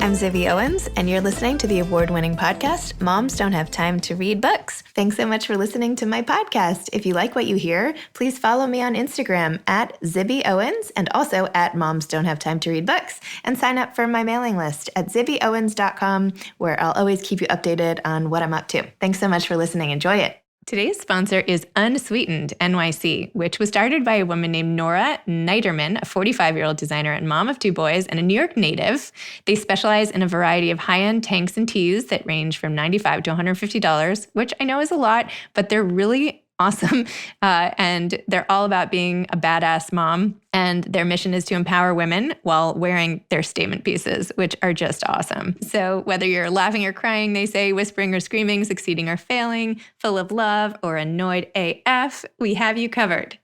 I'm Zibby Owens, and you're listening to the award-winning podcast, Moms Don't Have Time to Read Books. Thanks so much for listening to my podcast. If you like what you hear, please follow me on Instagram at Zibby Owens and also at Moms Don't Have Time to Read Books, and sign up for my mailing list at zibbyowens.com, where I'll always keep you updated on what I'm up to. Thanks so much for listening. Enjoy it. Today's sponsor is Unsweetened NYC, which was started by a woman named Nora Neiderman, a 45-year-old designer and mom of 2 boys and a New York native. They specialize in a variety of high-end tanks and tees that range from $95 to $150, which I know is a lot, but they're really awesome. And they're all about being a badass mom. And their mission is to empower women while wearing their statement pieces, which are just awesome. So whether you're laughing or crying, they say, whispering or screaming, succeeding or failing, full of love or annoyed AF, we have you covered.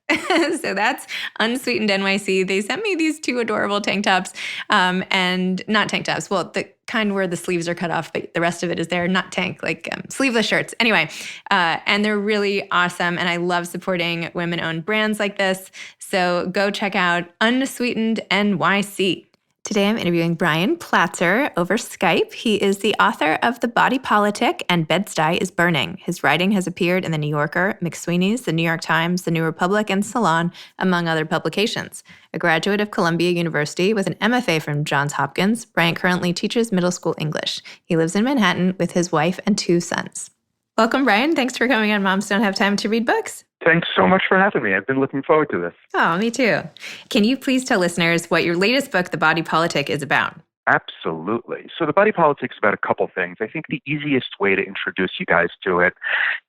So that's Unsweetened NYC. They sent me these 2 adorable tank tops, and not tank tops. Well, the kind where the sleeves are cut off, but the rest of it is there, not tank, like sleeveless shirts. Anyway, and they're really awesome. And I love supporting women-owned brands like this. So go check out Unsweetened NYC. Today I'm interviewing Brian Platzer over Skype. He is the author of The Body Politic and Bed-Stuy is Burning. His writing has appeared in The New Yorker, McSweeney's, The New York Times, The New Republic, and Salon, among other publications. A graduate of Columbia University with an MFA from Johns Hopkins, Brian currently teaches middle school English. He lives in Manhattan with his wife and 2 sons. Welcome, Brian. Thanks for coming on Moms Don't Have Time to Read Books. Thanks so much for having me. I've been looking forward to this. Oh, me too. Can you please tell listeners what your latest book, The Body Politic, is about? Absolutely. So The Body Politic is about a couple things. I think the easiest way to introduce you guys to it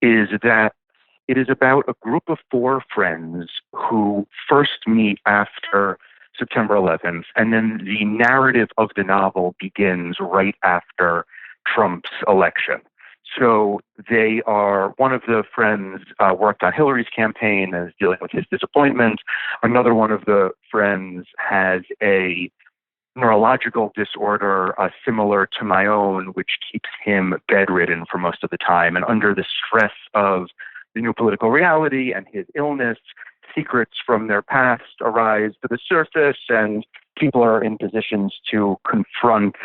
is that it is about a group of 4 friends who first meet after September 11th, and then the narrative of the novel begins right after Trump's election. So they are, one of the friends worked on Hillary's campaign and is dealing with his disappointment. Another one of the friends has a neurological disorder similar to my own, which keeps him bedridden for most of the time. And under the stress of the new political reality and his illness, secrets from their past arise to the surface, and people are in positions to confront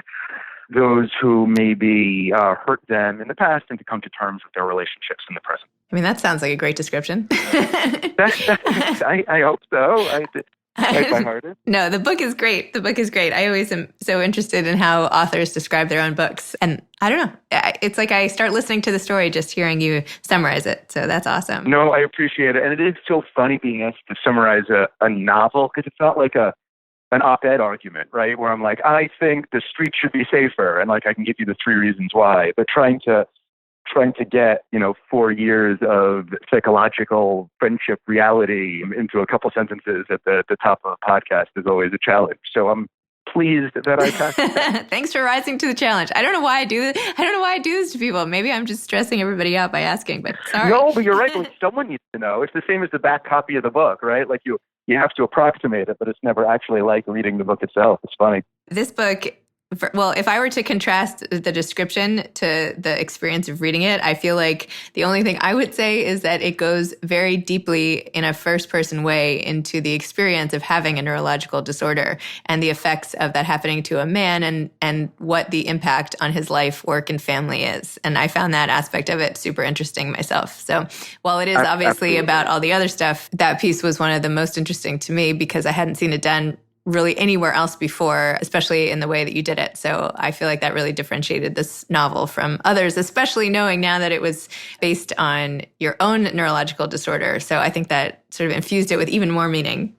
those who maybe hurt them in the past and to come to terms with their relationships in the present. I mean, that sounds like a great description. I hope so. I tried my hardest. No, the book is great. The book is great. I always am so interested in how authors describe their own books. And I don't know. It's like I start listening to the story just hearing you summarize it. So that's awesome. No, I appreciate it. And it is so funny being asked to summarize a novel, because it's not like an op-ed argument, right? Where I'm like, I think the street should be safer, and like I can give you the 3 reasons why. But trying to get 4 years of psychological friendship reality into a couple sentences at the top of a podcast is always a challenge. So I'm pleased that I passed. Thanks for rising to the challenge. I don't know why I do this. I don't know why I do this to people. Maybe I'm just stressing everybody out by asking, but sorry. No, but you're right. Like, someone needs to know. It's the same as the back copy of the book, right? Like you have to approximate it, but it's never actually like reading the book itself. It's funny. This book, well, if I were to contrast the description to the experience of reading it, I feel like the only thing I would say is that it goes very deeply in a first-person way into the experience of having a neurological disorder and the effects of that happening to a man and what the impact on his life, work, and family is. And I found that aspect of it super interesting myself. So while it is obviously about all the other stuff, that piece was one of the most interesting to me because I hadn't seen it done really anywhere else before, especially in the way that you did it. So I feel like that really differentiated this novel from others, especially knowing now that it was based on your own neurological disorder. So I think that sort of infused it with even more meaning.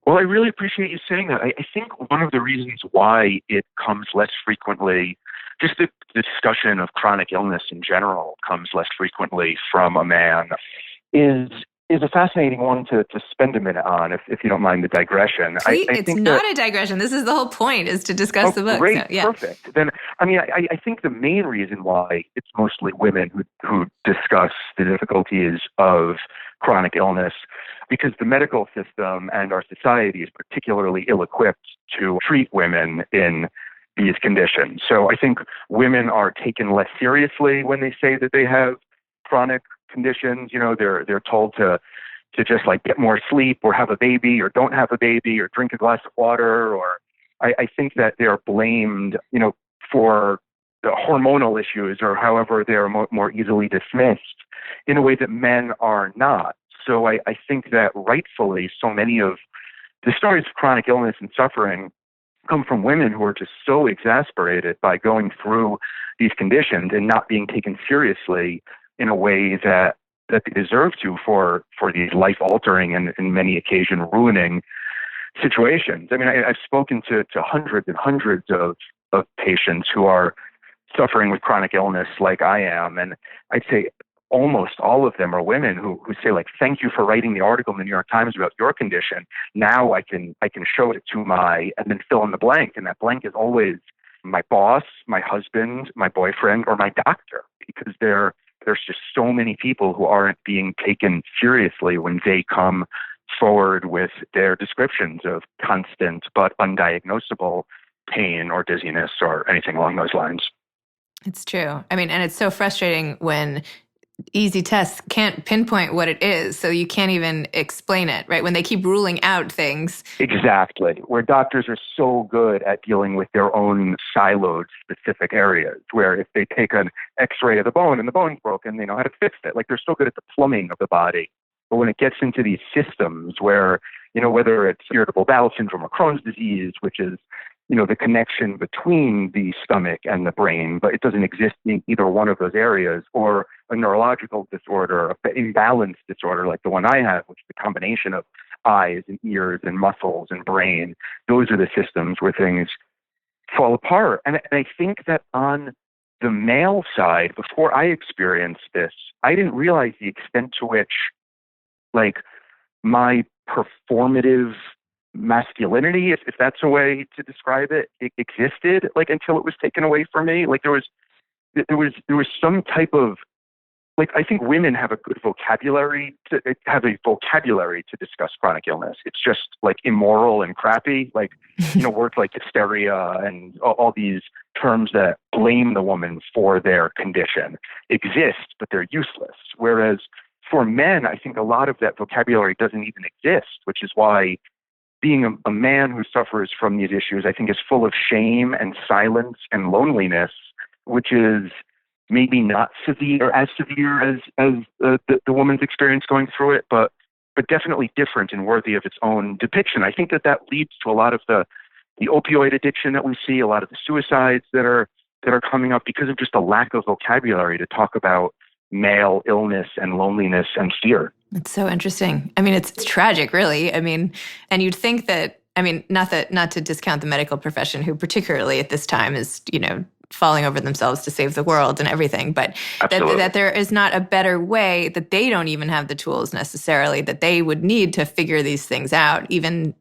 Well, I really appreciate you saying that. I think one of the reasons why it comes less frequently, just the discussion of chronic illness in general comes less frequently from a man, is a fascinating one to spend a minute on, if you don't mind the digression. It's not a digression. This is the whole point, is to discuss the book. Great, so, yeah. Perfect. Then, I think the main reason why it's mostly women who discuss the difficulties of chronic illness, because the medical system and our society is particularly ill-equipped to treat women in these conditions. So I think women are taken less seriously when they say that they have chronic conditions. They're told to just like get more sleep or have a baby or don't have a baby or drink a glass of water or I think that they're blamed, for the hormonal issues or however they're more easily dismissed in a way that men are not. So I think that rightfully so many of the stories of chronic illness and suffering come from women who are just so exasperated by going through these conditions and not being taken seriously in a way that they deserve to for these life-altering and in many occasions ruining situations. I mean, I've spoken to hundreds and hundreds of patients who are suffering with chronic illness like I am, and I'd say almost all of them are women who say, like, thank you for writing the article in the New York Times about your condition. Now I can show it to and then fill in the blank. And that blank is always my boss, my husband, my boyfriend, or my doctor, because there's just so many people who aren't being taken seriously when they come forward with their descriptions of constant but undiagnosable pain or dizziness or anything along those lines. It's true. I mean, and it's so frustrating when easy tests can't pinpoint what it is, so you can't even explain it, right? When they keep ruling out things. Exactly. Where doctors are so good at dealing with their own siloed specific areas, where if they take an x-ray of the bone and the bone's broken, they know how to fix it. Like, they're so good at the plumbing of the body. But when it gets into these systems where, whether it's irritable bowel syndrome or Crohn's disease, which is, the connection between the stomach and the brain, but it doesn't exist in either one of those areas, or a neurological disorder, an imbalance disorder like the one I have, which is a combination of eyes and ears and muscles and brain. Those are the systems where things fall apart. And I think that on the male side, before I experienced this, I didn't realize the extent to which, like, my performative masculinity, if that's a way to describe it, it existed, like, until it was taken away from me. Like, there was some type of, like, I think women have a good vocabulary to discuss chronic illness. It's just, like, immoral and crappy, like, words like hysteria and all these terms that blame the woman for their condition exist, but they're useless. Whereas for men, I think a lot of that vocabulary doesn't even exist, which is why being a man who suffers from these issues, I think, is full of shame and silence and loneliness, which is maybe not as severe as the woman's experience going through it, but definitely different and worthy of its own depiction. I think that leads to a lot of the opioid addiction that we see, a lot of the suicides that are coming up because of just a lack of vocabulary to talk about male illness and loneliness and fear. It's so interesting. I mean, it's tragic, really. I mean, and you'd think that, I mean, not to discount the medical profession, who particularly at this time is, falling over themselves to save the world and everything, but that there is not a better way, that they don't even have the tools necessarily that they would need to figure these things out, even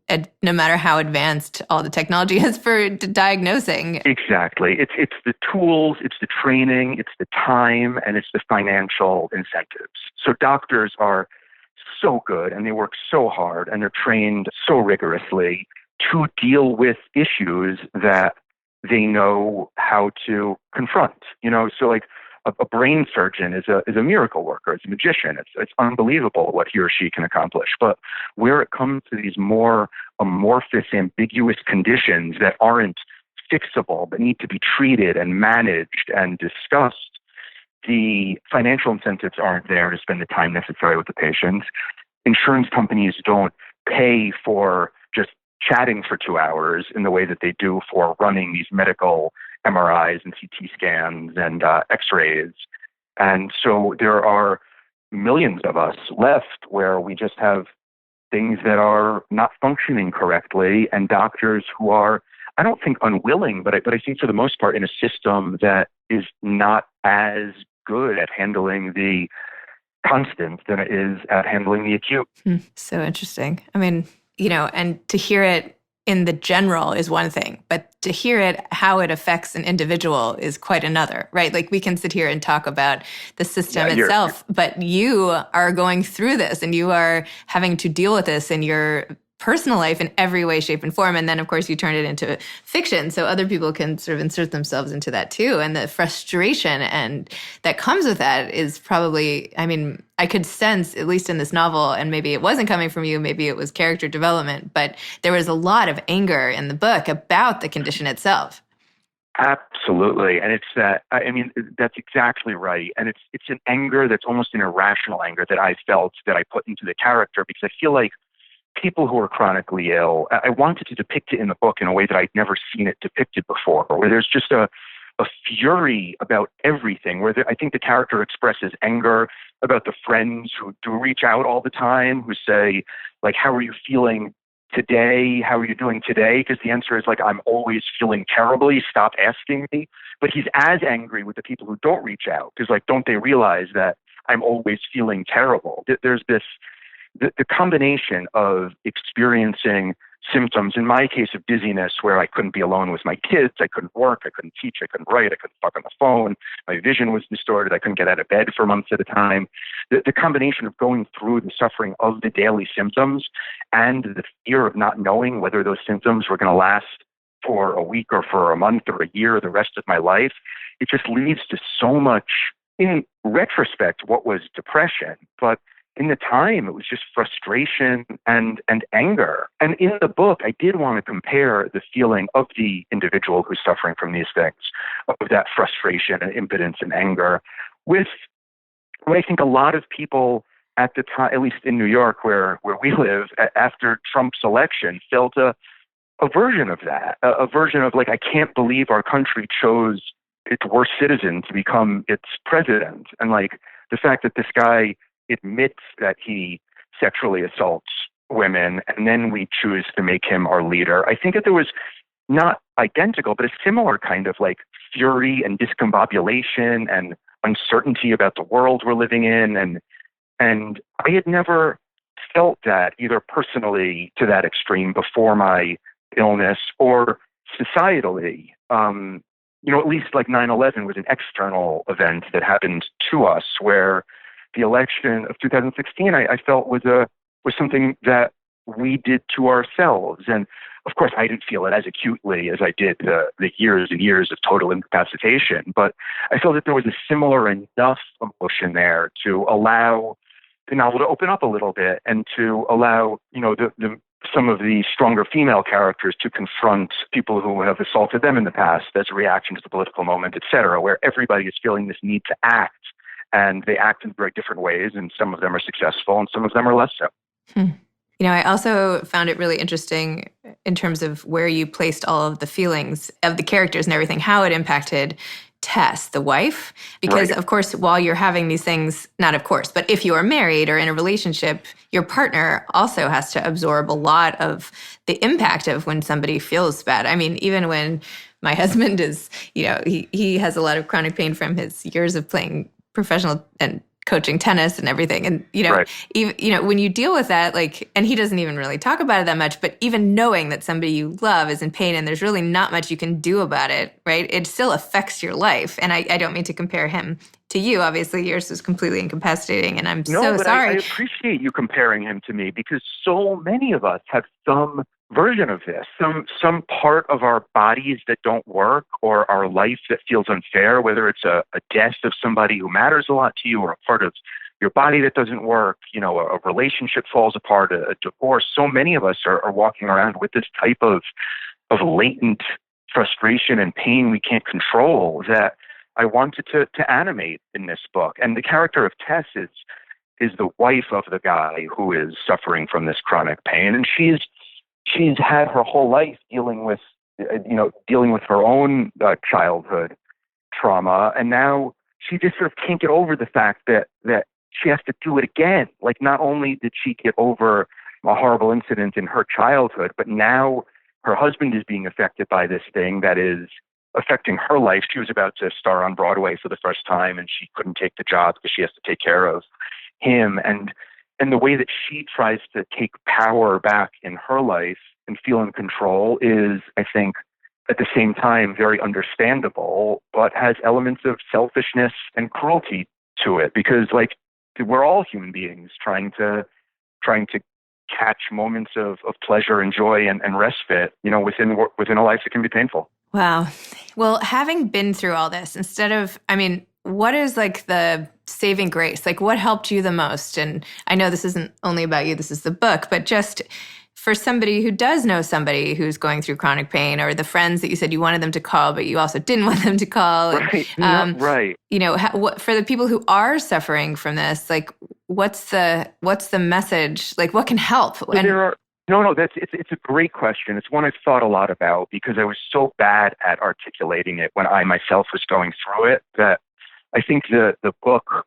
no matter how advanced all the technology is for diagnosing. Exactly. It's the tools, it's the training, it's the time, and it's the financial incentives. So doctors are so good and they work so hard and they're trained so rigorously to deal with issues that they know how to confront. So like a brain surgeon is a miracle worker, it's a magician. It's unbelievable what he or she can accomplish. But where it comes to these more amorphous, ambiguous conditions that aren't fixable, but need to be treated and managed and discussed, the financial incentives aren't there to spend the time necessary with the patients. Insurance companies don't pay for just chatting for 2 hours in the way that they do for running these medical MRIs and CT scans and X-rays. And so there are millions of us left where we just have things that are not functioning correctly, and doctors who are, I don't think unwilling, but I think for the most part in a system that is not as good at handling the constant than it is at handling the acute. So interesting. I mean, and to hear it in the general is one thing, but to hear it, how it affects an individual is quite another, right? Like, we can sit here and talk about the system itself, but you are going through this and you are having to deal with this, and you're personal life in every way, shape, and form. And then, of course, you turn it into fiction so other people can sort of insert themselves into that too. And the frustration and that comes with that is probably, I mean, I could sense, at least in this novel, and maybe it wasn't coming from you, maybe it was character development, but there was a lot of anger in the book about the condition itself. Absolutely. And it's that, I mean, that's exactly right. And it's an anger that's almost an irrational anger that I felt that I put into the character, because I feel like people who are chronically ill, I wanted to depict it in the book in a way that I'd never seen it depicted before, where there's just a fury about everything, where I think the character expresses anger about the friends who do reach out all the time, who say, like, how are you feeling today? How are you doing today? Because the answer is like, I'm always feeling terribly. Stop asking me. But he's as angry with the people who don't reach out, because like, don't they realize that I'm always feeling terrible? There's this, the combination of experiencing symptoms, in my case of dizziness, where I couldn't be alone with my kids, I couldn't work, I couldn't teach, I couldn't write, I couldn't talk on the phone, my vision was distorted, I couldn't get out of bed for months at a time. The combination of going through the suffering of the daily symptoms and the fear of not knowing whether those symptoms were going to last for a week or for a month or a year or the rest of my life, it just leads to so much, in retrospect, what was depression. But in the time, it was just frustration and anger. And in the book, I did want to compare the feeling of the individual who's suffering from these things, of that frustration and impotence and anger, with what I think a lot of people at the time, at least in New York, where we live, after Trump's election, felt a version of that, a version of like, I can't believe our country chose its worst citizen to become its president. And like the fact that this guy admits that he sexually assaults women, and then we choose to make him our leader. I think that there was not identical, but a similar kind of like fury and discombobulation and uncertainty about the world we're living in. And I had never felt that either personally to that extreme before my illness or societally. At least like 9/11 was an external event that happened to us, where the election of 2016, I felt was something that we did to ourselves. And of course, I didn't feel it as acutely as I did the years and years of total incapacitation. But I felt that there was a similar enough emotion there to allow the novel to open up a little bit and to allow, some of the stronger female characters to confront people who have assaulted them in the past as a reaction to the political moment, et cetera, where everybody is feeling this need to act. And they act in very different ways, and some of them are successful and some of them are less so. I also found it really interesting in terms of where you placed all of the feelings of the characters and everything, how it impacted Tess, the wife. Because, Of course, while you're having these things, not of course, but if you are married or in a relationship, your partner also has to absorb a lot of the impact of when somebody feels bad. I mean, even when my husband is, he has a lot of chronic pain from his years of playing professional and coaching tennis and everything. And, even, when you deal with that, like, and he doesn't even really talk about it that much, but even knowing that somebody you love is in pain and there's really not much you can do about it, right? It still affects your life. And I don't mean to compare him to you. Obviously, yours is completely incapacitating, and I'm so sorry. I appreciate you comparing him to me, because so many of us have some version of this, some part of our bodies that don't work, or our life that feels unfair, whether it's a death of somebody who matters a lot to you, or a part of your body that doesn't work, a relationship falls apart, a divorce. So many of us are walking around with this type of latent frustration and pain we can't control that I wanted to animate in this book. And the character of Tess is the wife of the guy who is suffering from this chronic pain, and she's had her whole life dealing with her own childhood trauma, and now she just sort of can't get over the fact that she has to do it again. Like, not only did she get over a horrible incident in her childhood, but now her husband is being affected by this thing that is affecting her life. She was about to star on Broadway for the first time, and she couldn't take the job because she has to take care of him. And the way that she tries to take power back in her life and feel in control is, I think, at the same time, very understandable, but has elements of selfishness and cruelty to it. Because, like, we're all human beings trying to catch moments of pleasure and joy and respite, within a life that can be painful. Wow. Well, having been through all this, what is like the saving grace? Like what helped you the most? And I know this isn't only about you, this is the book, but just for somebody who does know somebody who's going through chronic pain, or the friends that you said you wanted them to call, but you also didn't want them to call. Right. Right. For the people who are suffering from this, like what's the message? Like what can help? It's a great question. It's one I've thought a lot about because I was so bad at articulating it when I myself was going through it that I think the book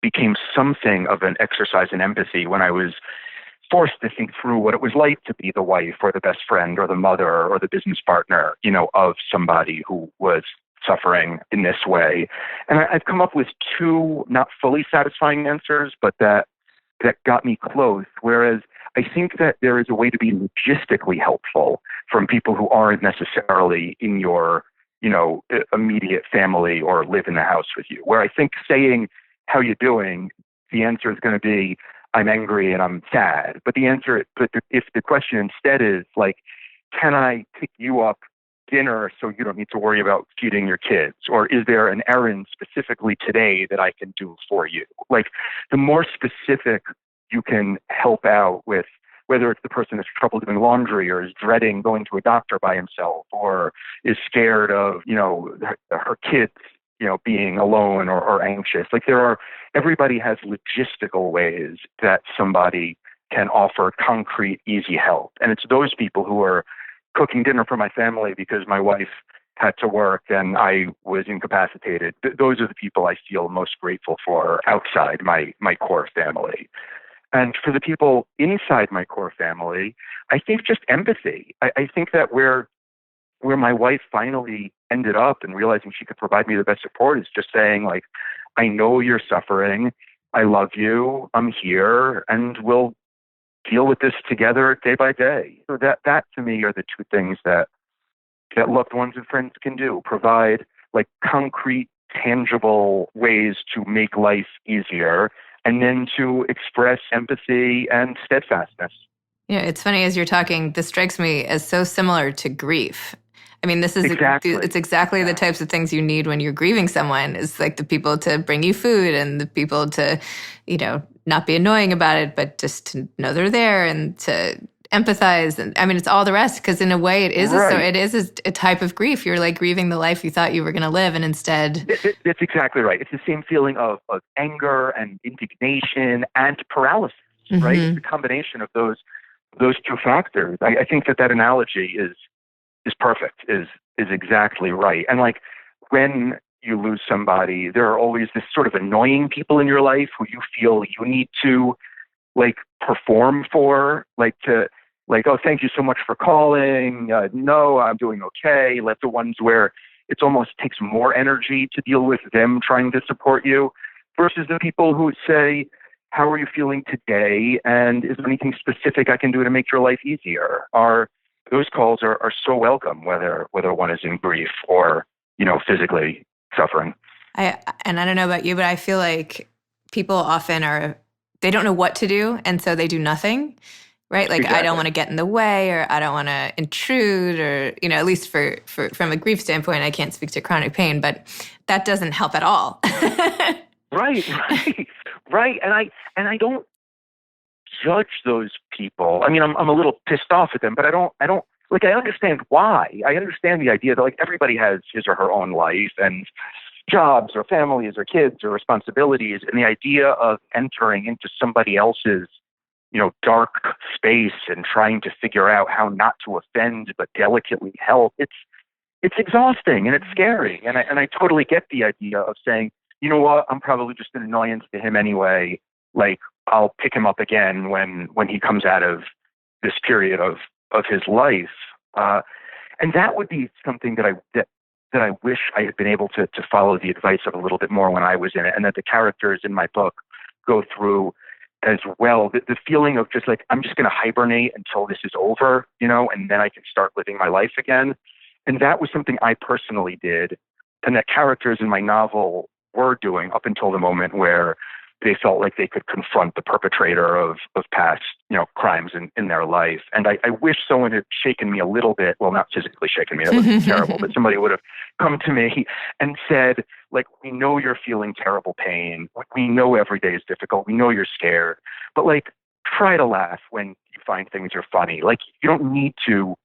became something of an exercise in empathy when I was forced to think through what it was like to be the wife or the best friend or the mother or the business partner, of somebody who was suffering in this way. And I've come up with two not fully satisfying answers, but that got me close. Whereas I think that there is a way to be logistically helpful from people who aren't necessarily in your, immediate family or live in the house with you. Where I think saying, how you doing? The answer is going to be, I'm angry and I'm sad. But if the question instead is like, can I pick you up dinner so you don't need to worry about feeding your kids? Or is there an errand specifically today that I can do for you? Like the more specific you can help out with, whether it's the person has trouble doing laundry or is dreading going to a doctor by himself or is scared of, her kids, being alone or anxious. Like everybody has logistical ways that somebody can offer concrete, easy help. And it's those people who are cooking dinner for my family because my wife had to work and I was incapacitated. Those are the people I feel most grateful for outside my core family. And for the people inside my core family, I think just empathy. I think that where my wife finally ended up and realizing she could provide me the best support is just saying, like, I know you're suffering. I love you. I'm here. And we'll deal with this together day by day. So that to me are the two things that loved ones and friends can do. Provide like concrete, tangible ways to make life easier, and then to express empathy and steadfastness. It's funny as you're talking, this strikes me as so similar to grief. I mean, it's exactly the types of things you need when you're grieving someone. Is like the people to bring you food and the people to, not be annoying about it, but just to know they're there and to empathize. And it's all the rest, because in a way it is a type of grief. You're like grieving the life you thought you were going to live, and instead that's exactly right. It's the same feeling of anger and indignation and paralysis, mm-hmm. right? It's a combination of those two factors. I think that analogy is perfect, is exactly right. And like when you lose somebody, there are always this sort of annoying people in your life who you feel you need to like perform for, oh, thank you so much for calling. No, I'm doing okay. Like the ones where it's almost takes more energy to deal with them trying to support you versus the people who say, how are you feeling today? And is there anything specific I can do to make your life easier? Those calls are so welcome, whether one is in grief or, physically suffering. I don't know about you, but I feel like people often they don't know what to do, and so they do nothing, right? Like, exactly. I don't want to get in the way, or I don't want to intrude, or, at least for from a grief standpoint, I can't speak to chronic pain, but that doesn't help at all. Right. And I don't judge those people. I mean, I'm a little pissed off at them, but I don't like, I understand why. I understand the idea that like everybody has his or her own life and jobs or families or kids or responsibilities, and the idea of entering into somebody else's, dark space and trying to figure out how not to offend but delicately help, it's exhausting and it's scary. And I totally get the idea of saying, you know what, I'm probably just an annoyance to him anyway. Like, I'll pick him up again when he comes out of this period of his life. And that would be something that I wish I had been able to follow the advice of a little bit more when I was in it, and that the characters in my book go through as well. The feeling of just like, I'm just going to hibernate until this is over, and then I can start living my life again. And that was something I personally did, and that characters in my novel were doing up until the moment where they felt like they could confront the perpetrator of past, crimes in their life. And I wish someone had shaken me a little bit. Well, not physically shaken me, that was terrible, but somebody would have come to me and said, like, we know you're feeling terrible pain. We know every day is difficult. We know you're scared, but like, try to laugh when you find things are funny. Like, you don't need to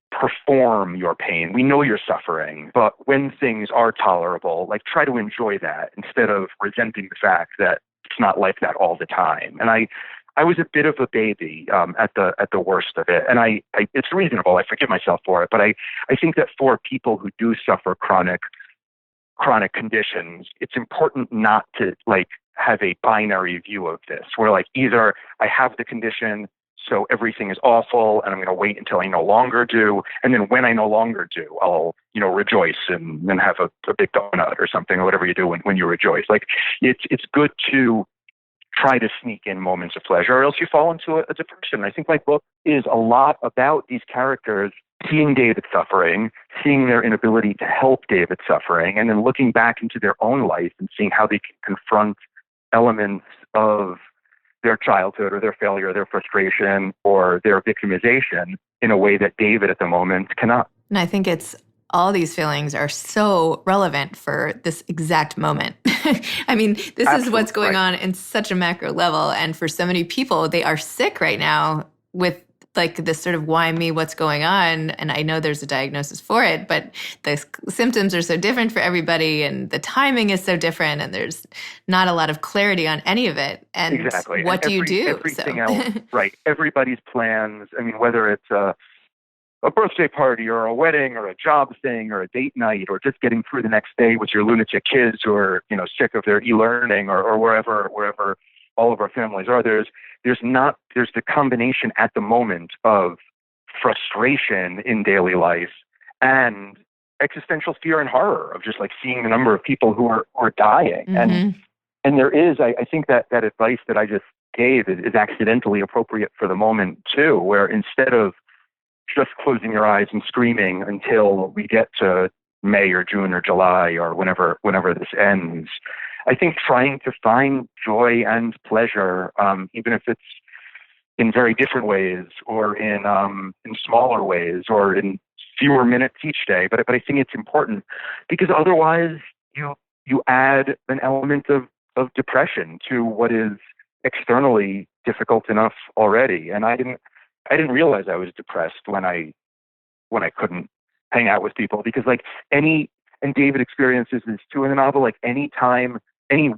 perform your pain. We know you're suffering, but when things are tolerable, like, try to enjoy that instead of resenting the fact that it's not like that all the time. And I was a bit of a baby at the worst of it, and I it's reasonable. I forgive myself for it, but I think that for people who do suffer chronic conditions, it's important not to like have a binary view of this, where like either I have the condition, so everything is awful, and I'm going to wait until I no longer do. And then when I no longer do, I'll, rejoice and then have a big donut or something, or whatever you do when you rejoice. Like, it's good to try to sneak in moments of pleasure, or else you fall into a depression. I think my book is a lot about these characters seeing David suffering, seeing their inability to help David suffering, and then looking back into their own life and seeing how they can confront elements of their childhood or their failure, their frustration, or their victimization in a way that David at the moment cannot. And I think all these feelings are so relevant for this exact moment. I mean, this is what's going on in such a macro level. And for so many people, they are sick right now with like this sort of why me, what's going on? And I know there's a diagnosis for it, but the symptoms are so different for everybody and the timing is so different and there's not a lot of clarity on any of it. And exactly. What do you do? Everything else, right. Everybody's plans. I mean, whether it's a birthday party or a wedding or a job thing or a date night or just getting through the next day with your lunatic kids who are, sick of their e-learning or wherever all of our families are, there's the combination at the moment of frustration in daily life and existential fear and horror of just like seeing the number of people who are dying. Mm-hmm. And there is, I think that advice that I just gave is accidentally appropriate for the moment too, where instead of just closing your eyes and screaming until we get to May or June or July or whenever this ends, I think trying to find joy and pleasure, even if it's in very different ways or in smaller ways or in fewer minutes each day. But I think it's important because otherwise you add an element of depression to what is externally difficult enough already. And I didn't realize I was depressed when I couldn't hang out with people because and David experiences this too in the novel, like any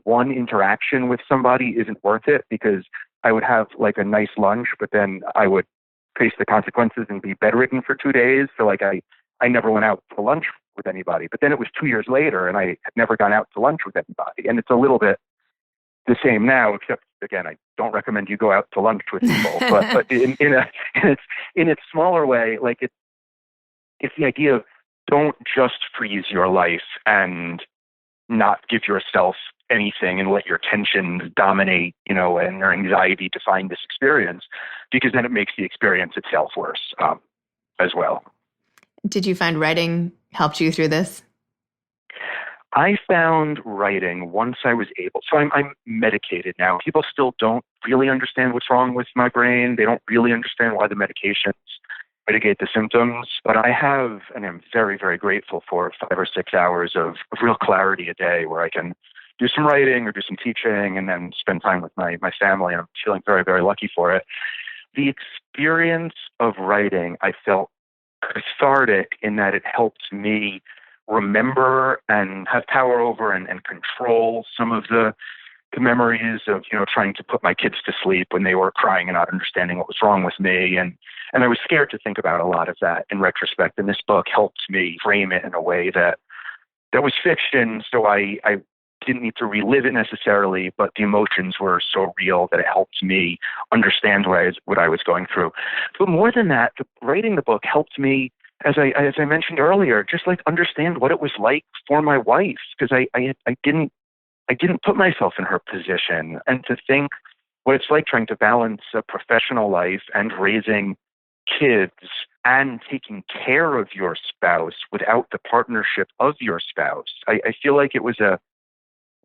one interaction with somebody isn't worth it because I would have like a nice lunch, but then I would face the consequences and be bedridden for 2 days. So like I never went out to lunch with anybody, but then it was 2 years later and I had never gone out to lunch with anybody. And it's a little bit the same now, except again, I don't recommend you go out to lunch with people, but in its smaller way, like it's the idea of don't just freeze your life and not give yourself anything and let your tensions dominate, and your anxiety define this experience, because then it makes the experience itself worse as well. Did you find writing helped you through this? I found writing once I was able. So I'm medicated now. People still don't really understand what's wrong with my brain. They don't really understand why the medications mitigate the symptoms. But I have, and I'm very, very grateful for 5 or 6 hours of real clarity a day where I can do some writing or do some teaching and then spend time with my family. I'm feeling very, very lucky for it. The experience of writing, I felt cathartic in that it helped me remember and have power over and control some of the memories of, trying to put my kids to sleep when they were crying and not understanding what was wrong with me. And I was scared to think about a lot of that in retrospect. And this book helped me frame it in a way that was fiction. So I didn't need to relive it necessarily, but the emotions were so real that it helped me understand what I was going through. But more than that, writing the book helped me, as I mentioned earlier, just like understand what it was like for my wife, because I didn't put myself in her position, and to think what it's like trying to balance a professional life and raising kids and taking care of your spouse without the partnership of your spouse. I feel like it was a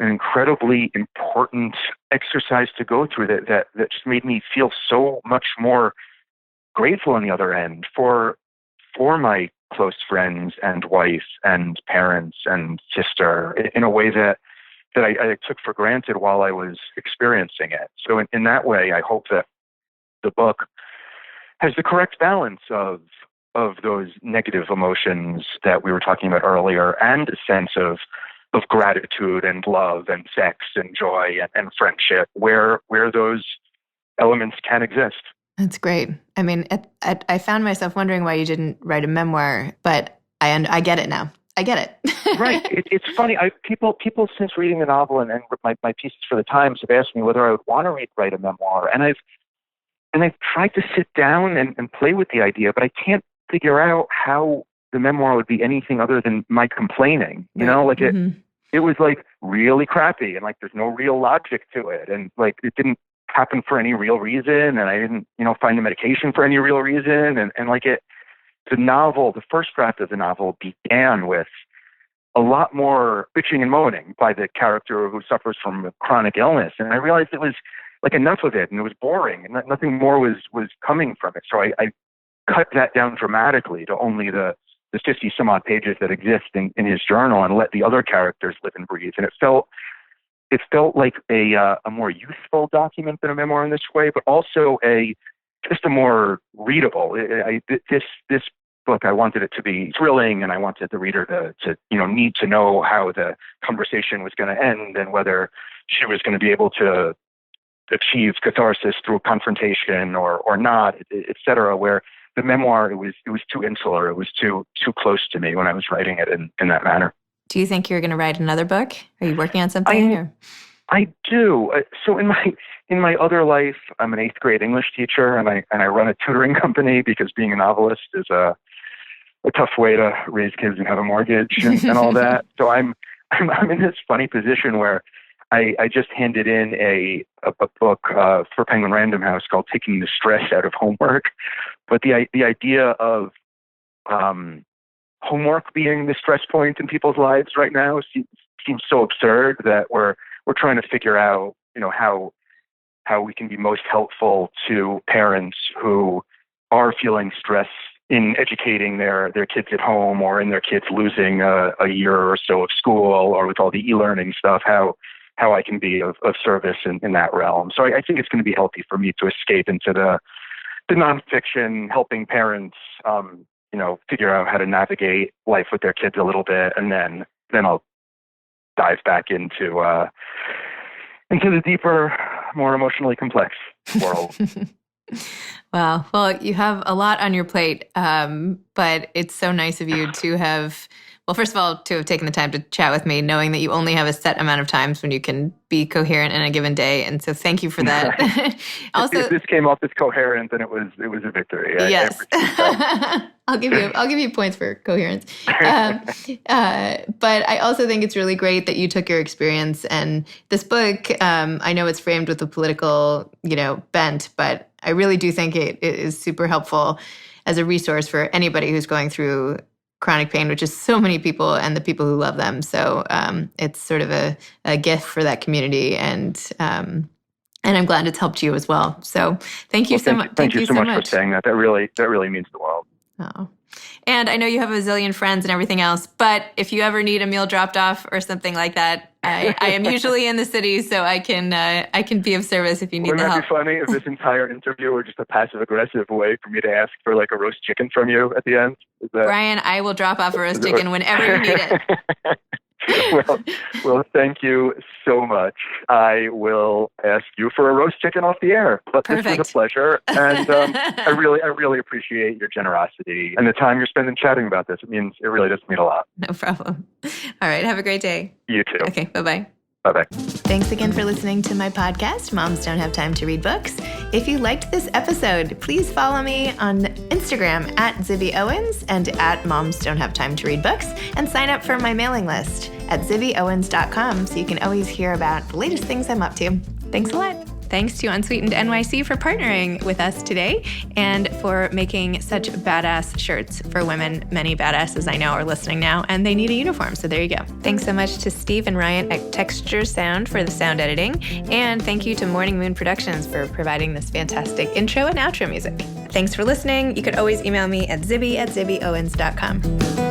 an incredibly important exercise to go through that just made me feel so much more grateful on the other end for my close friends and wife and parents and sister in a way that I took for granted while I was experiencing it. So in that way, I hope that the book has the correct balance of those negative emotions that we were talking about earlier, and a sense of gratitude and love and sex and joy and friendship, where those elements can exist. That's great. I mean, I found myself wondering why you didn't write a memoir, but I get it now. I get it. Right. It's funny. People since reading the novel and my pieces for the Times have asked me whether I would want to write a memoir, and I've tried to sit down and play with the idea, but I can't figure out how the memoir would be anything other than my complaining. You know, like it was like really crappy, and like there's no real logic to it, and like it didn't happen for any real reason, and I didn't, find the medication for any real reason, and like the novel, the first draft of the novel began with a lot more bitching and moaning by the character who suffers from a chronic illness, and I realized it was like enough of it, and it was boring, and nothing more was coming from it. So I cut that down dramatically to only the 50 some odd pages that exist in his journal, and let the other characters live and breathe. And it felt like a more useful document than a memoir in this way, but also just a more readable. This book, I wanted it to be thrilling, and I wanted the reader to need to know how the conversation was going to end, and whether she was going to be able to achieve catharsis through confrontation or not, et cetera. Where the memoir, it was too insular. It was too close to me when I was writing it in that manner. Do you think you're going to write another book? Are you working on something? I do. So in my other life, I'm an 8th grade English teacher, and I run a tutoring company, because being a novelist is a tough way to raise kids and have a mortgage and all that. So I'm in this funny position where I just handed in a book for Penguin Random House called "Taking the Stress Out of Homework," but the idea of homework being the stress point in people's lives right now seems so absurd that we're trying to figure out, how we can be most helpful to parents who are feeling stress in educating their kids at home, or in their kids losing a year or so of school, or with all the e-learning stuff, how I can be of service in that realm. So I think it's going to be healthy for me to escape into the nonfiction, helping parents, figure out how to navigate life with their kids a little bit, and then I'll dive back into the deeper, more emotionally complex world. Wow. Well, you have a lot on your plate, but it's so nice of you to have, well, first of all, to have taken the time to chat with me, knowing that you only have a set amount of times when you can be coherent in a given day. And so thank you for that. Also, if this came off as coherent, then it was a victory. Yes. I'll give you points for coherence. But I also think it's really great that you took your experience, and this book, I know it's framed with a political, bent, but I really do think it is super helpful as a resource for anybody who's going through chronic pain, which is so many people, and the people who love them. So it's sort of a gift for that community, and I'm glad it's helped you as well. So thank you so much. Thank you so much for saying that. That really means the world. Oh. And I know you have a zillion friends and everything else, but if you ever need a meal dropped off or something like that, I am usually in the city, so I can be of service if you need the help. Wouldn't that be funny if this entire interview were just a passive-aggressive way for me to ask for like a roast chicken from you at the end? Brian, I will drop off a roast chicken whenever you need it. Well, thank you so much. I will ask you for a roast chicken off the air. But Perfect. This was a pleasure, and I really appreciate your generosity and the time you're spending chatting about this. It really does mean a lot. No problem. All right, have a great day. You too. Okay, bye-bye. Bye-bye. Thanks again for listening to my podcast, Moms Don't Have Time to Read Books. If you liked this episode, please follow me on Instagram at Zibby Owens and at Moms Don't Have Time to Read Books, and sign up for my mailing list at zibbyowens.com so you can always hear about the latest things I'm up to. Thanks a lot. thanks to Unsweetened NYC for partnering with us today and for making such badass shirts for women. Many badasses I know are listening now, and they need a uniform, so there you go. Thanks so much to Steve and Ryan at Texture Sound for the sound editing, and thank you to Morning Moon Productions for providing this fantastic intro and outro music. Thanks for listening. You could always email me at zibby@zibbyowens.com.